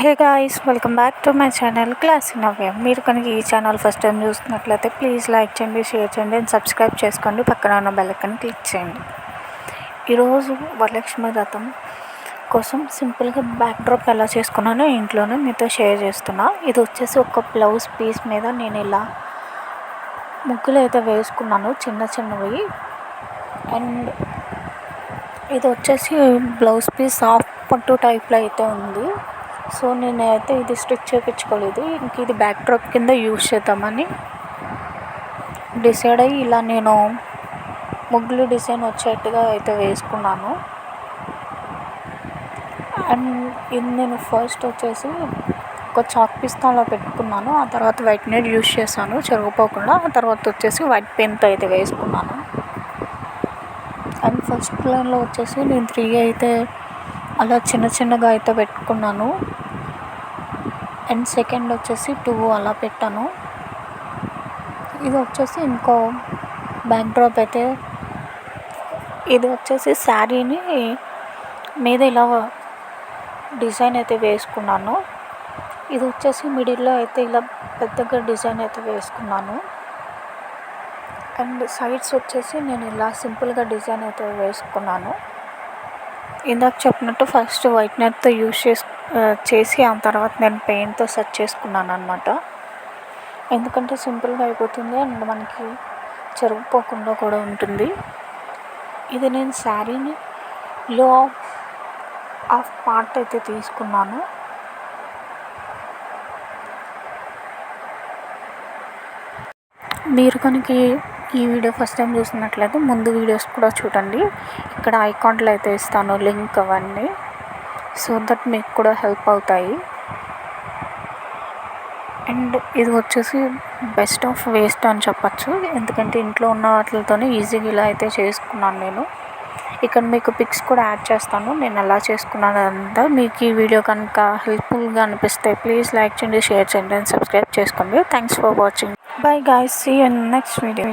Hey guys, welcome back to my channel classic Navya. మీరు కనుక ఈ ఛానల్ ఫస్ట్ టైం చూస్తున్నట్లయితే ప్లీజ్ లైక్ చేయండి, షేర్ చేయండి అండ్ సబ్స్క్రైబ్ చేసుకోండి. పక్కన ఉన్న బెల్ ఐకాన్ క్లిక్ చేయండి. ఈరోజు వరలక్ష్మి వ్రతం కోసం సింపుల్గా బ్యాక్ డ్రాప్ ఎలా చేసుకున్నానో ఇంట్లోనే మీతో షేర్ చేస్తున్నా. ఇది వచ్చేసి ఒక బ్లౌజ్ పీస్ మీద నేను ఇలా ముగ్గులు అయితే వేసుకున్నాను, చిన్న చిన్నవి. అండ్ ఇది వచ్చేసి బ్లౌజ్ పీస్ హాఫ్ పట్టు టైప్లో అయితే ఉంది. సో నేనైతే ఇది స్టిచ్ చేయించుకోలేదు, ఇంక ఇది బ్యాక్ డ్రాప్ కింద యూజ్ చేద్దామని డిసైడ్ అయ్యి ఇలా నేను ముగ్గులు డిజైన్ వచ్చేట్టుగా అయితే వేసుకున్నాను. అండ్ ఇది నేను ఫస్ట్ వచ్చేసి ఒక చాక్ పీస్తో అలా పెట్టుకున్నాను. ఆ తర్వాత వైట్ నెట్ యూజ్ చేశాను చెరిగిపోకుండా. ఆ తర్వాత వచ్చేసి వైట్ పెన్తో అయితే వేసుకున్నాను. అండ్ ఫస్ట్ లైన్లో వచ్చేసి నేను 3 అయితే అలా చిన్న చిన్నగా అయితే పెట్టుకున్నాను. అండ్ సెకండ్ వచ్చేసి 2 అలా పెట్టాను. ఇది వచ్చేసి ఇంకో బ్యాక్ డ్రాప్ అయితే, ఇది వచ్చేసి శారీని మీద ఇలా డిజైన్ అయితే వేసుకున్నాను. ఇది వచ్చేసి మిడిల్లో అయితే ఇలా పెద్దగా డిజైన్ అయితే వేసుకున్నాను. అండ్ సైడ్స్ వచ్చేసి నేను ఇలా సింపుల్గా డిజైన్ అయితే వేసుకున్నాను. ఇందాక చెప్పినట్టు ఫస్ట్ వైట్ నెట్తో యూజ్ చేసి ఆ తర్వాత నేను పెయింట్తో సెట్ చేసుకున్నాను అనమాట. ఎందుకంటే సింపుల్గా అయిపోతుంది అండ్ మనకి చెరిగిపోకుండా కూడా ఉంటుంది. ఇది నేను శారీని లో హాఫ్ పార్ట్ అయితే తీసుకున్నాను. మీరు కనుక ఈ వీడియో ఫస్ట్ టైం చూసినట్లయితే ముందు వీడియోస్ కూడా చూడండి. ఇక్కడ ఐకాన్లు అయితే ఇస్తాను, లింక్ అవన్నీ, సో దట్ మీకు కూడా హెల్ప్ అవుతాయి. అండ్ ఇది వచ్చేసి బెస్ట్ ఆఫ్ వేస్ట్ అని చెప్పచ్చు, ఎందుకంటే ఇంట్లో ఉన్న వాటితోనే ఈజీగా ఇలా అయితే చేసుకున్నాను నేను. ఇక్కడ మీకు పిక్స్ కూడా యాడ్ చేస్తాను నేను ఎలా చేసుకున్నాను అంతా. మీకు ఈ వీడియో కనుక హెల్ప్ఫుల్గా అనిపిస్తే ప్లీజ్ లైక్ చేయండి, షేర్ చేయండి అండ్ సబ్స్క్రైబ్ చేసుకోండి. Thanks for watching. Bye guys, see you in next video.